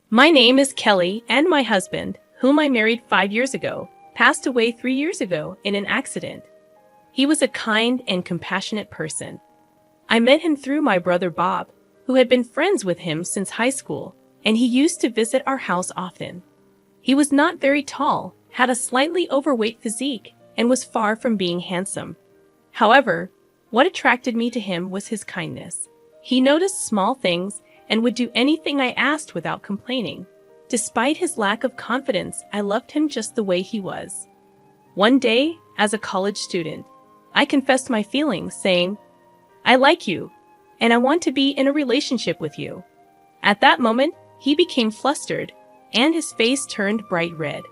My name is Kelly, and my husband, whom I married 5 years ago, passed away 3 years ago in an accident. He was a kind and compassionate person. I met him through my brother Bob, who had been friends with him since high school, and he used to visit our house often. He was not very tall, had a slightly overweight physique, and was far from being handsome. However, what attracted me to him was his kindness. He noticed small things and would do anything I asked without complaining. Despite his lack of confidence, I loved him just the way he was. One day, as a college student, I confessed my feelings, saying, "I like you, and I want to be in a relationship with you." At that moment, he became flustered, and his face turned bright red.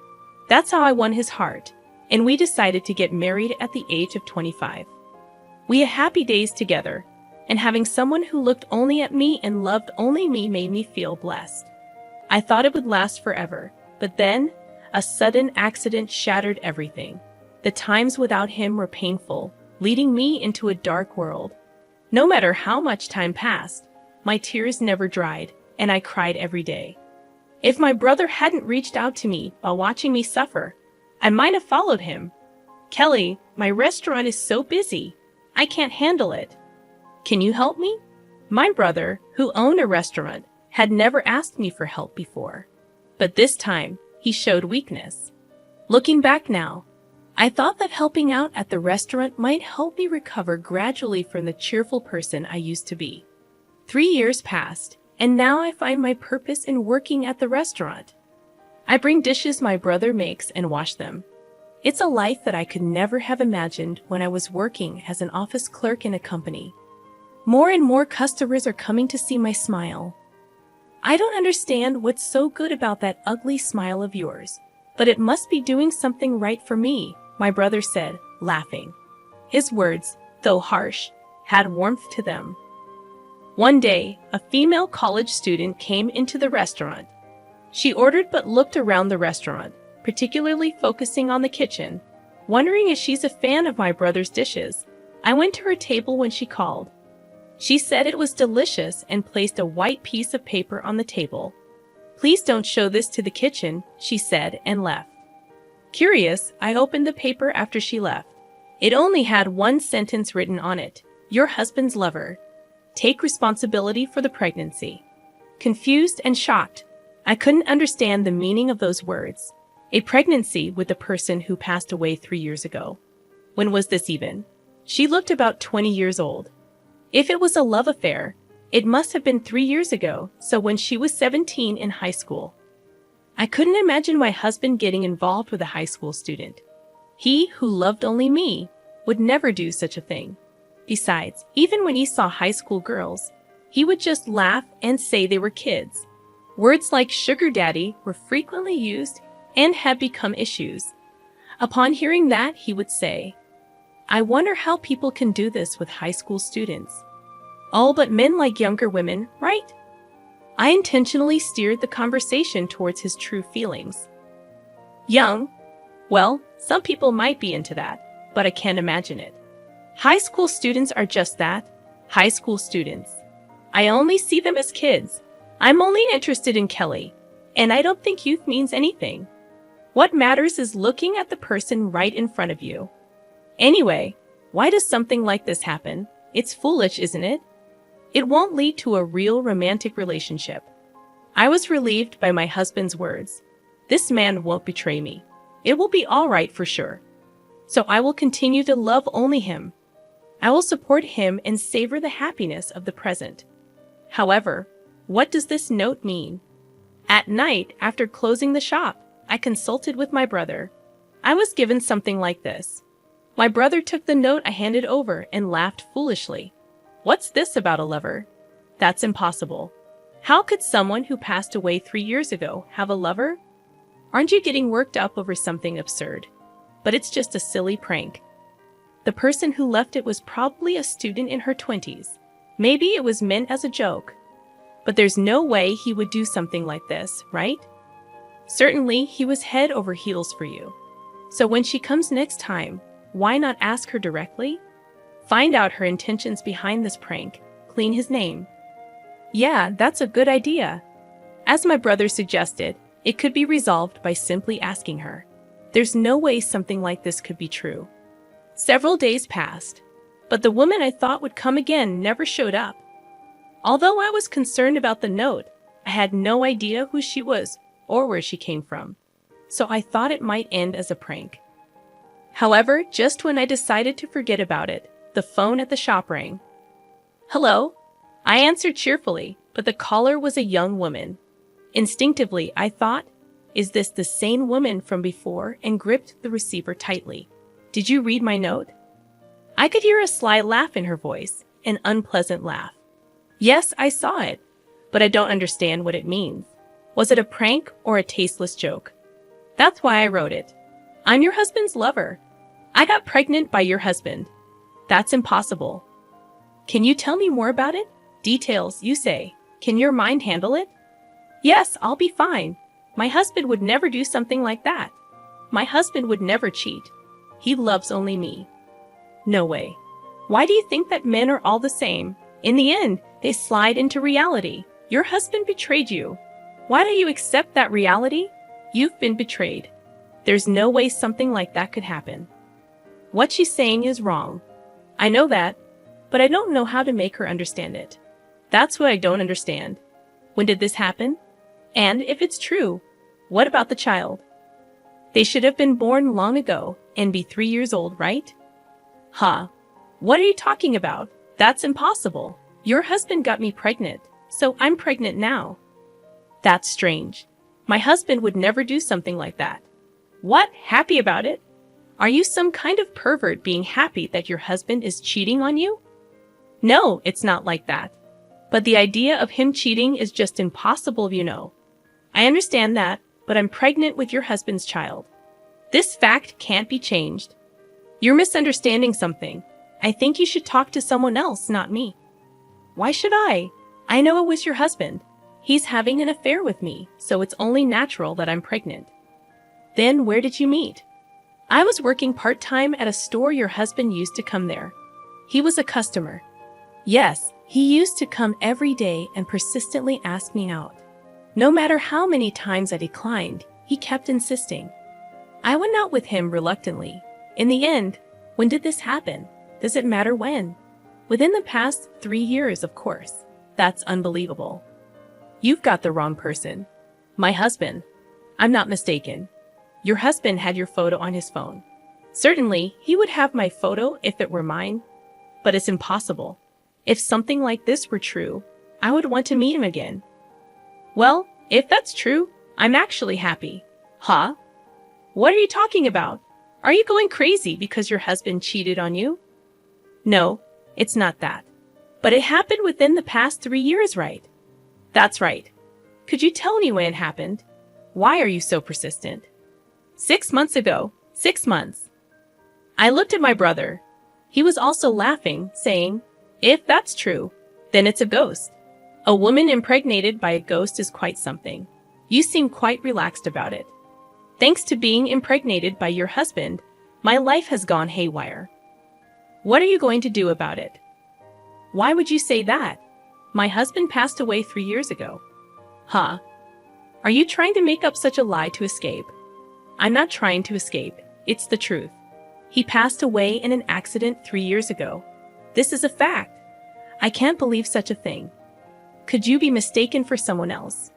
That's how I won his heart, and we decided to get married at the age of 25. We had happy days together, and having someone who looked only at me and loved only me made me feel blessed. I thought it would last forever, but then, a sudden accident shattered everything. The times without him were painful, leading me into a dark world. No matter how much time passed, my tears never dried, and I cried every day. If my brother hadn't reached out to me while watching me suffer, I might have followed him. "Kelly, my restaurant is so busy. I can't handle it. Can you help me?" My brother, who owned a restaurant, had never asked me for help before. But this time, he showed weakness. Looking back now, I thought that helping out at the restaurant might help me recover gradually from the cheerful person I used to be. 3 years passed, and now I find my purpose in working at the restaurant. I bring dishes my brother makes and wash them. It's a life that I could never have imagined when I was working as an office clerk in a company. More and more customers are coming to see my smile. "I don't understand what's so good about that ugly smile of yours, but it must be doing something right for me," my brother said, laughing. His words, though harsh, had warmth to them. One day, a female college student came into the restaurant. She ordered but looked around the restaurant, particularly focusing on the kitchen. Wondering if she's a fan of my brother's dishes, I went to her table when she called. She said it was delicious and placed a white piece of paper on the table. "Please don't show this to the kitchen," she said, and left. Curious, I opened the paper after she left. It only had one sentence written on it: "Your husband's lover. Take responsibility for the pregnancy." Confused and shocked, I couldn't understand the meaning of those words. A pregnancy with the person who passed away 3 years ago. When was this even? She looked about 20 years old. If it was a love affair, it must have been 3 years ago, so when she was 17 in high school. I couldn't imagine my husband getting involved with a high school student. He, who loved only me, would never do such a thing. Besides, even when he saw high school girls, he would just laugh and say they were kids. Words like sugar daddy were frequently used and had become issues. Upon hearing that, he would say, "I wonder how people can do this with high school students. All but men like younger women, right?" I intentionally steered the conversation towards his true feelings. Young? Well, some people might be into that, but I can't imagine it. High school students are just that, high school students. I only see them as kids. I'm only interested in Kelly, and I don't think youth means anything. What matters is looking at the person right in front of you. Anyway, why does something like this happen? It's foolish, isn't it? It won't lead to a real romantic relationship. I was relieved by my husband's words. This man won't betray me. It will be all right for sure. So I will continue to love only him. I will support him and savor the happiness of the present. However, what does this note mean? At night, after closing the shop, I consulted with my brother. I was given something like this. My brother took the note I handed over and laughed foolishly. "What's this about a lover? That's impossible. How could someone who passed away 3 years ago have a lover? Aren't you getting worked up over something absurd? But it's just a silly prank." The person who left it was probably a student in her 20s. Maybe it was meant as a joke. But there's no way he would do something like this, right? Certainly, he was head over heels for you. So when she comes next time, why not ask her directly? Find out her intentions behind this prank. Clean his name. Yeah, that's a good idea. As my brother suggested, it could be resolved by simply asking her. There's no way something like this could be true. Several days passed, but the woman I thought would come again never showed up. Although I was concerned about the note, I had no idea who she was or where she came from, so I thought it might end as a prank. However, just when I decided to forget about it, the phone at the shop rang. Hello? I answered cheerfully, but the caller was a young woman. Instinctively, I thought, is this the same woman from before, and gripped the receiver tightly. Did you read my note? I could hear a sly laugh in her voice, an unpleasant laugh. Yes, I saw it, but I don't understand what it means. Was it a prank or a tasteless joke? That's why I wrote it. I'm your husband's lover. I got pregnant by your husband. That's impossible. Can you tell me more about it? Details, you say. Can your mind handle it? Yes, I'll be fine. My husband would never do something like that. My husband would never cheat. He loves only me. No way. Why do you think that men are all the same? In the end, they slide into reality. Your husband betrayed you. Why don't you accept that reality? You've been betrayed. There's no way something like that could happen. What she's saying is wrong. I know that, but I don't know how to make her understand it. That's what I don't understand. When did this happen? And if it's true, what about the child? They should have been born long ago and be 3 years old, right? Huh. What are you talking about? That's impossible. Your husband got me pregnant, so I'm pregnant now. That's strange. My husband would never do something like that. What? Happy about it? Are you some kind of pervert being happy that your husband is cheating on you? No, it's not like that. But the idea of him cheating is just impossible, you know. I understand that, but I'm pregnant with your husband's child. This fact can't be changed. You're misunderstanding something. I think you should talk to someone else, not me. Why should I? I know it was your husband. He's having an affair with me, so it's only natural that I'm pregnant. Then where did you meet? I was working part-time at a store your husband used to come there. He was a customer. Yes, he used to come every day and persistently ask me out. No matter how many times I declined, he kept insisting. I went out with him reluctantly. In the end, when did this happen? Does it matter when? Within the past 3 years, of course. That's unbelievable. You've got the wrong person. My husband. I'm not mistaken. Your husband had your photo on his phone. Certainly, he would have my photo if it were mine, but it's impossible. If something like this were true, I would want to meet him again. Well, if that's true, I'm actually happy. Huh? What are you talking about? Are you going crazy because your husband cheated on you? No, it's not that. But it happened within the past 3 years, right? That's right. Could you tell me when it happened? Why are you so persistent? 6 months ago. 6 months. I looked at my brother. He was also laughing, saying, if that's true, then it's a ghost. A woman impregnated by a ghost is quite something. You seem quite relaxed about it. Thanks to being impregnated by your husband, my life has gone haywire. What are you going to do about it? Why would you say that? My husband passed away 3 years ago. Huh? Are you trying to make up such a lie to escape? I'm not trying to escape. It's the truth. He passed away in an accident 3 years ago. This is a fact. I can't believe such a thing. Could you be mistaken for someone else?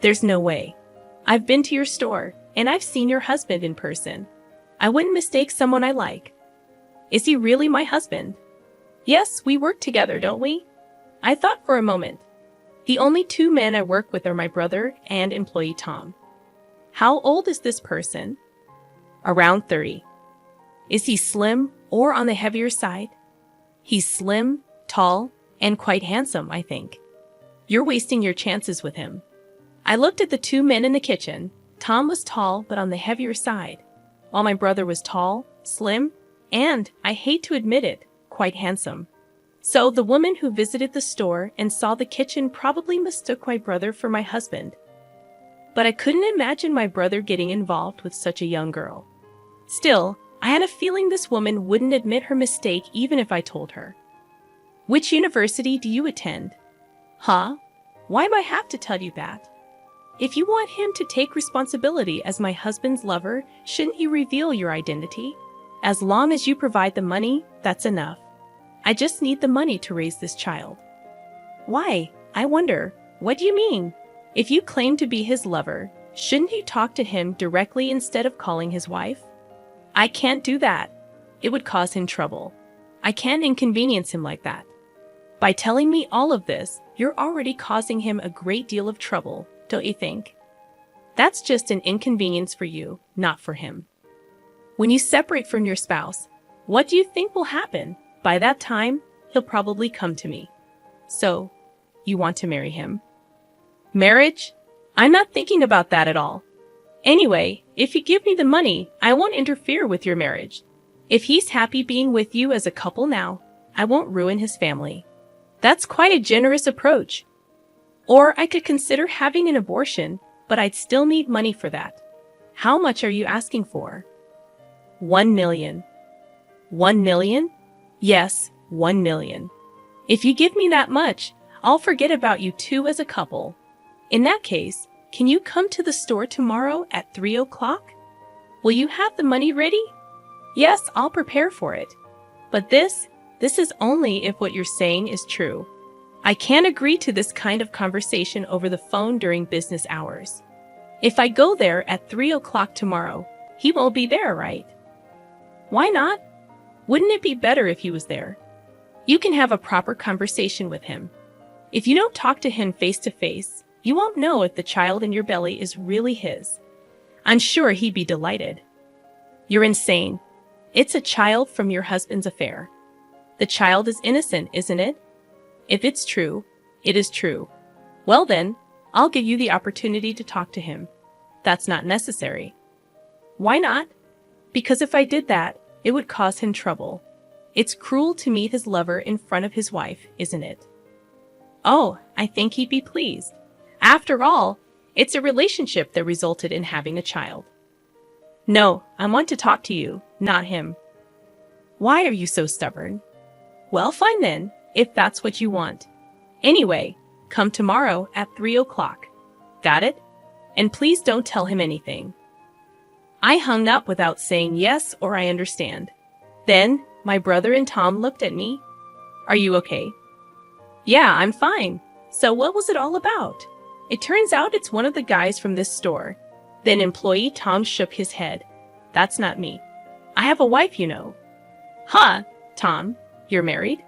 There's no way. I've been to your store, and I've seen your husband in person. I wouldn't mistake someone I like. Is he really my husband? Yes, we work together, don't we? I thought for a moment. The only 2 men I work with are my brother and employee Tom. How old is this person? Around 30. Is he slim or on the heavier side? He's slim, tall, and quite handsome, I think. You're wasting your chances with him. I looked at the 2 men in the kitchen. Tom was tall but on the heavier side, while my brother was tall, slim, and, I hate to admit it, quite handsome. So the woman who visited the store and saw the kitchen probably mistook my brother for my husband. But I couldn't imagine my brother getting involved with such a young girl. Still, I had a feeling this woman wouldn't admit her mistake even if I told her. Which university do you attend? Huh? Why do I have to tell you that? If you want him to take responsibility as my husband's lover, shouldn't you reveal your identity? As long as you provide the money, that's enough. I just need the money to raise this child. Why? I wonder. What do you mean? If you claim to be his lover, shouldn't you talk to him directly instead of calling his wife? I can't do that. It would cause him trouble. I can't inconvenience him like that. By telling me all of this, you're already causing him a great deal of trouble, don't you think? That's just an inconvenience for you, not for him. When you separate from your spouse, what do you think will happen? By that time, he'll probably come to me. So, you want to marry him? Marriage? I'm not thinking about that at all. Anyway, if you give me the money, I won't interfere with your marriage. If he's happy being with you as a couple now, I won't ruin his family. That's quite a generous approach. Or I could consider having an abortion, but I'd still need money for that. How much are you asking for? 1 million. 1 million? Yes, 1 million. If you give me that much, I'll forget about you two as a couple. In that case, can you come to the store tomorrow at 3 o'clock? Will you have the money ready? Yes, I'll prepare for it. But this is only if what you're saying is true. I can't agree to this kind of conversation over the phone during business hours. If I go there at 3 o'clock tomorrow, he won't be there, right? Why not? Wouldn't it be better if he was there? You can have a proper conversation with him. If you don't talk to him face to face, you won't know if the child in your belly is really his. I'm sure he'd be delighted. You're insane. It's a child from your husband's affair. The child is innocent, isn't it? If it's true, it is true. Well then, I'll give you the opportunity to talk to him. That's not necessary. Why not? Because if I did that, it would cause him trouble. It's cruel to meet his lover in front of his wife, isn't it? Oh, I think he'd be pleased. After all, it's a relationship that resulted in having a child. No, I want to talk to you, not him. Why are you so stubborn? Well, fine then, if that's what you want. Anyway, come tomorrow at 3 o'clock. Got it? And please don't tell him anything. I hung up without saying yes or I understand. Then, my brother and Tom looked at me. Are you okay? Yeah, I'm fine. So what was it all about? It turns out it's one of the guys from this store. Then employee Tom shook his head. That's not me. I have a wife, you know. Huh, Tom, you're married?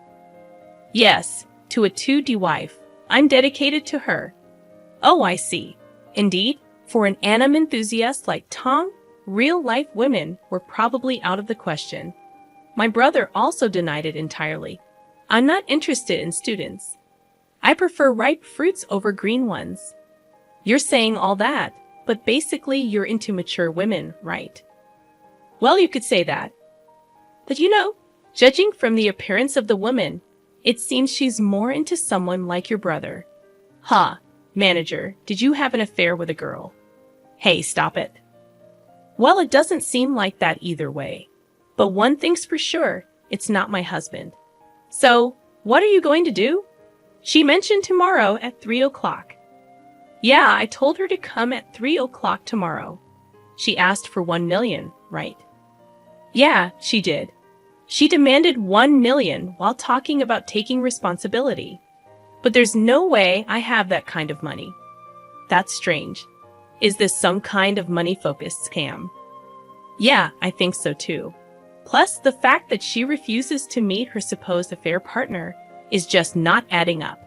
Yes, to a 2D wife. I'm dedicated to her. Oh, I see. Indeed, for an anime enthusiast like Tom, real-life women were probably out of the question. My brother also denied it entirely. I'm not interested in students. I prefer ripe fruits over green ones. You're saying all that, but basically you're into mature women, right? Well, you could say that. But you know, judging from the appearance of the woman, it seems she's more into someone like your brother. Huh, manager, did you have an affair with a girl? Hey, stop it. Well, it doesn't seem like that either way. But one thing's for sure, it's not my husband. So, what are you going to do? She mentioned tomorrow at 3 o'clock. Yeah, I told her to come at 3 o'clock tomorrow. She asked for 1 million, right? Yeah, she did. She demanded 1 million while talking about taking responsibility. But there's no way I have that kind of money. That's strange. Is this some kind of money-focused scam? Yeah, I think so too. Plus, the fact that she refuses to meet her supposed affair partner is just not adding up.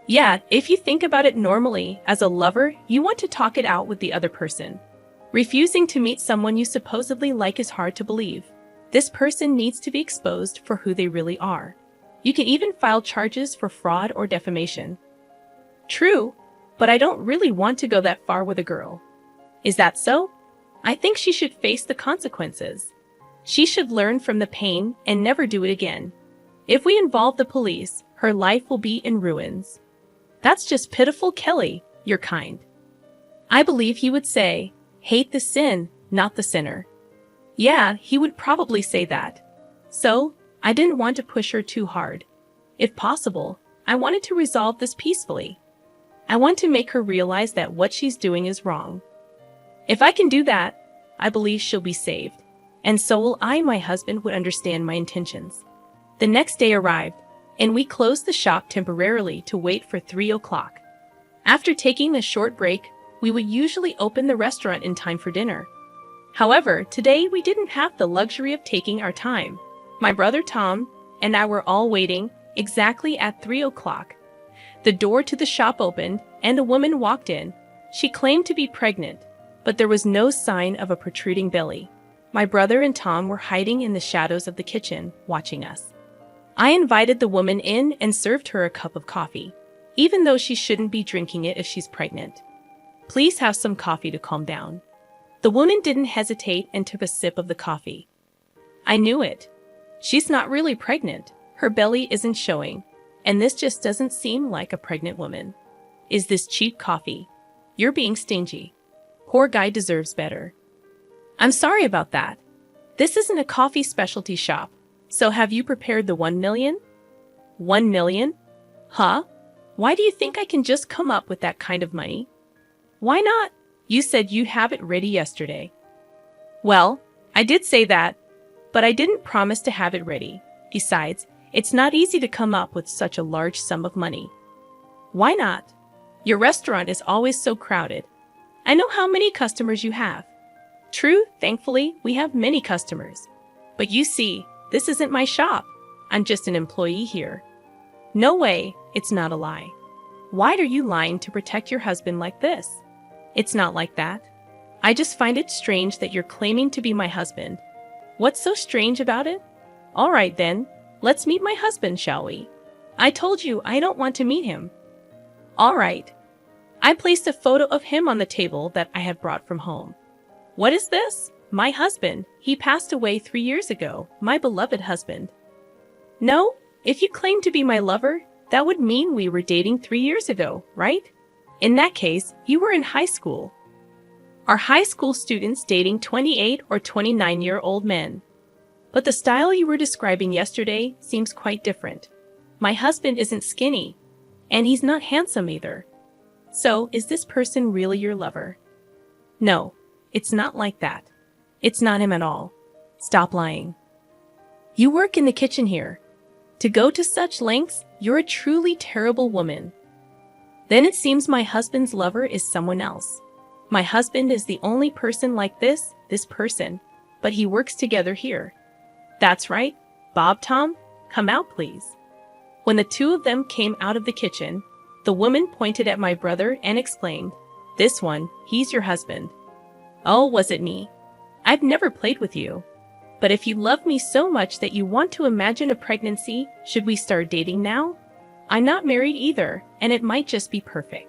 Yeah, if you think about it normally, as a lover, you want to talk it out with the other person. Refusing to meet someone you supposedly like is hard to believe. This person needs to be exposed for who they really are. You can even file charges for fraud or defamation. True, but I don't really want to go that far with a girl. Is that so? I think she should face the consequences. She should learn from the pain and never do it again. If we involve the police, her life will be in ruins. That's just pitiful, Kelly. You're kind. I believe he would say, hate the sin, not the sinner. Yeah, he would probably say that. So, I didn't want to push her too hard. If possible, I wanted to resolve this peacefully. I want to make her realize that what she's doing is wrong. If I can do that, I believe she'll be saved. And so will I. My husband would understand my intentions. The next day arrived, and we closed the shop temporarily to wait for 3 o'clock. After taking a short break, we would usually open the restaurant in time for dinner. However, today we didn't have the luxury of taking our time. My brother Tom and I were all waiting exactly at 3 o'clock. The door to the shop opened, and a woman walked in. She claimed to be pregnant, but there was no sign of a protruding belly. My brother and Tom were hiding in the shadows of the kitchen, watching us. I invited the woman in and served her a cup of coffee, even though she shouldn't be drinking it if she's pregnant. Please have some coffee to calm down. The woman didn't hesitate and took a sip of the coffee. I knew it. She's not really pregnant. Her belly isn't showing, and this just doesn't seem like a pregnant woman. Is this cheap coffee? You're being stingy. Poor guy deserves better. I'm sorry about that. This isn't a coffee specialty shop. So have you prepared the 1 million? 1 million? Huh? Why do you think I can just come up with that kind of money? Why not? You said you have it ready yesterday. Well, I did say that, but I didn't promise to have it ready. Besides, it's not easy to come up with such a large sum of money. Why not? Your restaurant is always so crowded. I know how many customers you have. True, thankfully, we have many customers. But you see, this isn't my shop. I'm just an employee here. No way, it's not a lie. Why are you lying to protect your husband like this? It's not like that. I just find it strange that you're claiming to be my husband. What's so strange about it? All right then, let's meet my husband, shall we? I told you I don't want to meet him. All right. I placed a photo of him on the table that I had brought from home. What is this? My husband. He passed away 3 years ago, my beloved husband. No, if you claim to be my lover, that would mean we were dating 3 years ago, right? In that case, you were in high school. Are high school students dating 28 or 29-year-old men? But the style you were describing yesterday seems quite different. My husband isn't skinny, and he's not handsome either. So, is this person really your lover? No, it's not like that. It's not him at all. Stop lying. You work in the kitchen here. To go to such lengths, you're a truly terrible woman. Then it seems my husband's lover is someone else. My husband is the only person like this person, but he works together here. That's right. Bob, Tom, come out, please. When the two of them came out of the kitchen, the woman pointed at my brother and exclaimed, "This one, he's your husband." Oh, was it me? I've never played with you. But if you love me so much that you want to imagine a pregnancy, should we start dating now? I'm not married either, and it might just be perfect.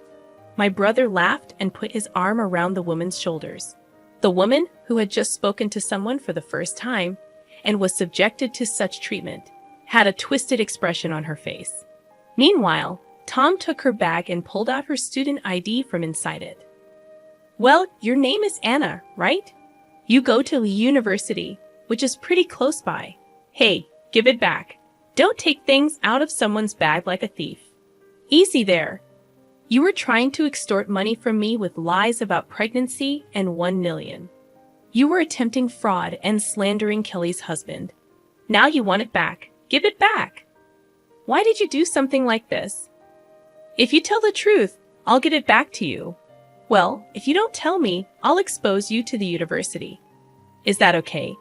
My brother laughed and put his arm around the woman's shoulders. The woman, who had just spoken to someone for the first time and was subjected to such treatment, had a twisted expression on her face. Meanwhile, Tom took her bag and pulled out her student ID from inside it. Well, your name is Anna, right? You go to the university, which is pretty close by. Hey, give it back. Don't take things out of someone's bag like a thief. Easy there. You were trying to extort money from me with lies about pregnancy and 1 million. You were attempting fraud and slandering Kelly's husband. Now you want it back. Give it back. Why did you do something like this? If you tell the truth, I'll get it back to you. Well, if you don't tell me, I'll expose you to the university. Is that okay?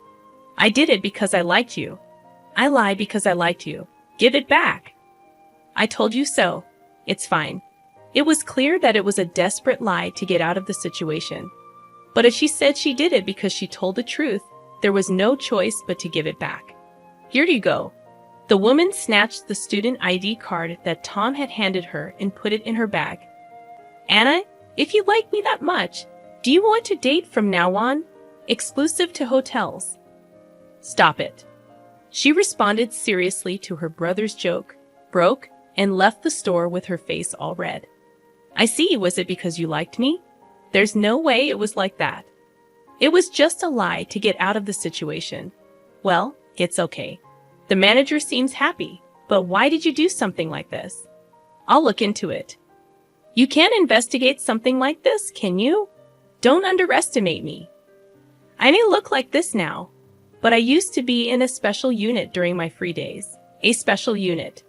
I did it because I liked you. I lied because I liked you. Give it back. I told you so. It's fine. It was clear that it was a desperate lie to get out of the situation. But if she said she did it because she told the truth, there was no choice but to give it back. Here you go. The woman snatched the student ID card that Tom had handed her and put it in her bag. Anna, if you like me that much, do you want to date from now on? Exclusive to hotels. Stop it. She responded seriously to her brother's joke, broke, and left the store with her face all red. I see, was it because you liked me? There's no way it was like that. It was just a lie to get out of the situation. Well, it's okay. The manager seems happy, but why did you do something like this? I'll look into it. You can't investigate something like this, can you? Don't underestimate me. I may look like this now, but I used to be in a special unit during my free days. A special unit.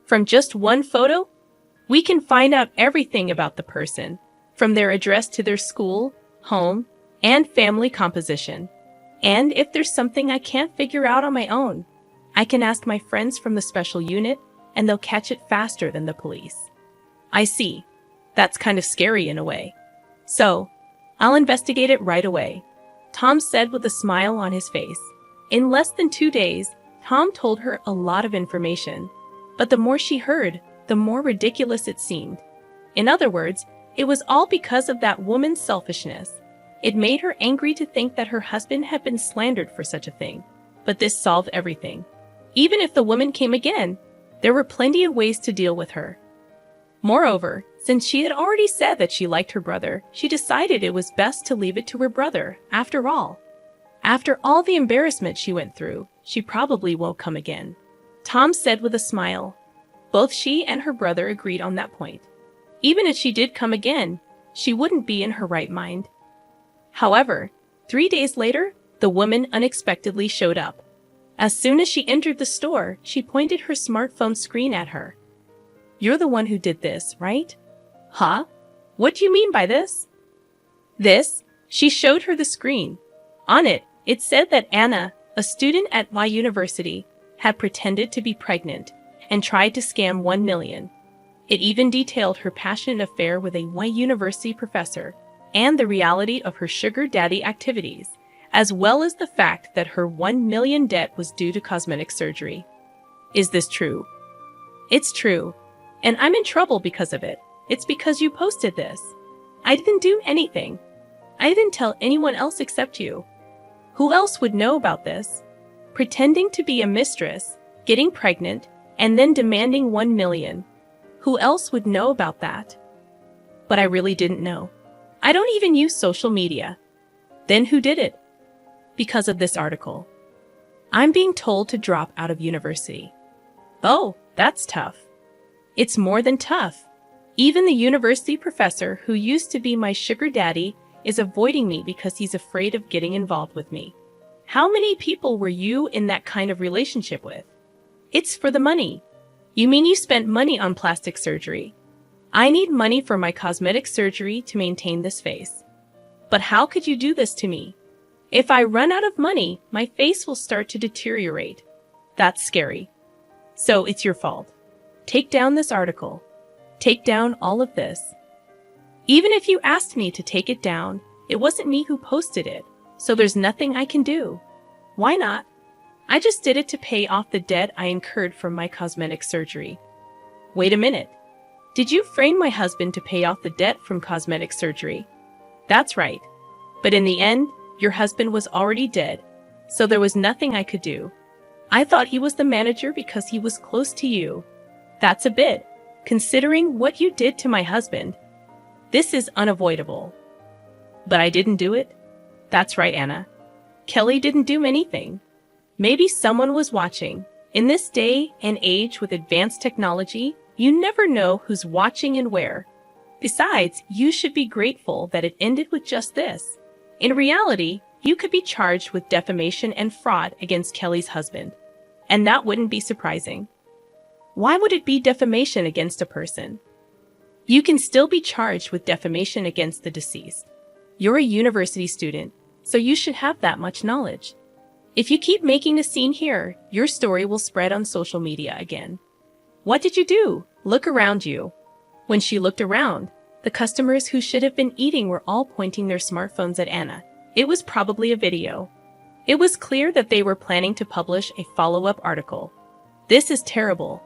From just one photo, we can find out everything about the person, from their address to their school, home, and family composition. And if there's something I can't figure out on my own, I can ask my friends from the special unit, and they'll catch it faster than the police. I see. That's kind of scary in a way. So, I'll investigate it right away, Tom said with a smile on his face. In less than 2 days, Tom told her a lot of information, but the more she heard, the more ridiculous it seemed. In other words, it was all because of that woman's selfishness. It made her angry to think that her husband had been slandered for such a thing. But this solved everything. Even if the woman came again, there were plenty of ways to deal with her. Moreover, since she had already said that she liked her brother, she decided it was best to leave it to her brother, after all. After all the embarrassment she went through, she probably won't come again, Tom said with a smile. Both she and her brother agreed on that point. Even if she did come again, she wouldn't be in her right mind. However, 3 days later, the woman unexpectedly showed up. As soon as she entered the store, she pointed her smartphone screen at her. You're the one who did this, right? Huh? What do you mean by this? This? She showed her the screen. On it, it said that Anna, a student at my university, had pretended to be pregnant and tried to scam 1 million. It even detailed her passionate affair with a white university professor and the reality of her sugar daddy activities, as well as the fact that her 1 million debt was due to cosmetic surgery. Is this true? It's true, and I'm in trouble because of it. It's because you posted this. I didn't do anything. I didn't tell anyone else except you. Who else would know about this? Pretending to be a mistress, getting pregnant, and then demanding 1 million. Who else would know about that? But I really didn't know. I don't even use social media. Then who did it? Because of this article. I'm being told to drop out of university. Oh, that's tough. It's more than tough. Even the university professor who used to be my sugar daddy is avoiding me because he's afraid of getting involved with me. How many people were you in that kind of relationship with? It's for the money. You mean you spent money on plastic surgery? I need money for my cosmetic surgery to maintain this face. But how could you do this to me? If I run out of money, my face will start to deteriorate. That's scary. So it's your fault. Take down this article. Take down all of this. Even if you asked me to take it down, it wasn't me who posted it, so there's nothing I can do. Why not? I just did it to pay off the debt I incurred from my cosmetic surgery. Wait a minute. Did you frame my husband to pay off the debt from cosmetic surgery? That's right. But in the end, your husband was already dead, so there was nothing I could do. I thought he was the manager because he was close to you. That's a bit, considering what you did to my husband. This is unavoidable. But I didn't do it? That's right, Anna. Kelly didn't do anything. Maybe someone was watching. In this day and age with advanced technology, you never know who's watching and where. Besides, you should be grateful that it ended with just this. In reality, you could be charged with defamation and fraud against Kelly's husband. And that wouldn't be surprising. Why would it be defamation against a person? You can still be charged with defamation against the deceased. You're a university student, so you should have that much knowledge. If you keep making a scene here, your story will spread on social media again. What did you do? Look around you. When she looked around, the customers who should have been eating were all pointing their smartphones at Anna. It was probably a video. It was clear that they were planning to publish a follow-up article. This is terrible.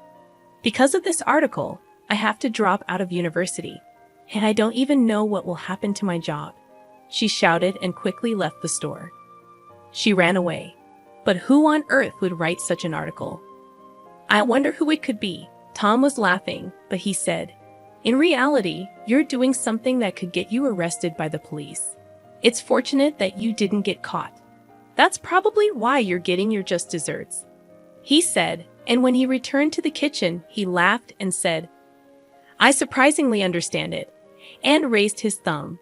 Because of this article, I have to drop out of university, and I don't even know what will happen to my job. She shouted and quickly left the store. She ran away. But who on earth would write such an article? I wonder who it could be. Tom was laughing, but he said, in reality, you're doing something that could get you arrested by the police. It's fortunate that you didn't get caught. That's probably why you're getting your just desserts, he said, and when he returned to the kitchen, he laughed and said, I surprisingly understand it, and raised his thumb.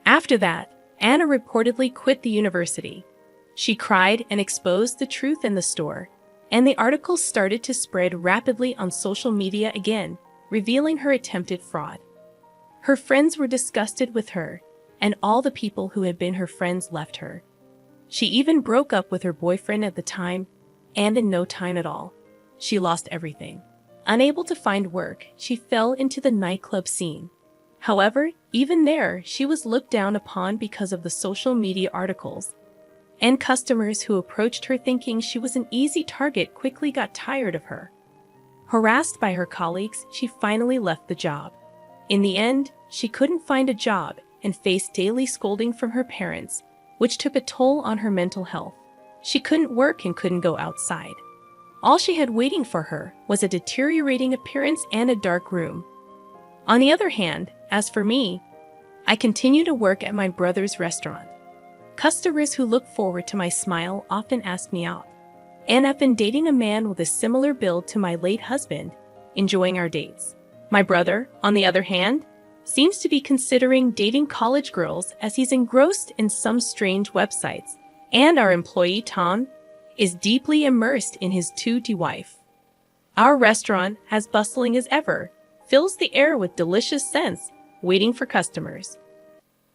After that, Anna reportedly quit the university. She cried and exposed the truth in the store, and the articles started to spread rapidly on social media again, revealing her attempted fraud. Her friends were disgusted with her, and all the people who had been her friends left her. She even broke up with her boyfriend at the time, and in no time at all, she lost everything. Unable to find work, she fell into the nightclub scene. However, even there, she was looked down upon because of the social media articles, and customers who approached her thinking she was an easy target quickly got tired of her. Harassed by her colleagues, she finally left the job. In the end, she couldn't find a job and faced daily scolding from her parents, which took a toll on her mental health. She couldn't work and couldn't go outside. All she had waiting for her was a deteriorating appearance and a dark room. On the other hand, as for me, I continue to work at my brother's restaurant. Customers who look forward to my smile often ask me out, and I've been dating a man with a similar build to my late husband, enjoying our dates. My brother, on the other hand, seems to be considering dating college girls as he's engrossed in some strange websites, and our employee Tom is deeply immersed in his 2D wife. Our restaurant, as bustling as ever, fills the air with delicious scents, waiting for customers.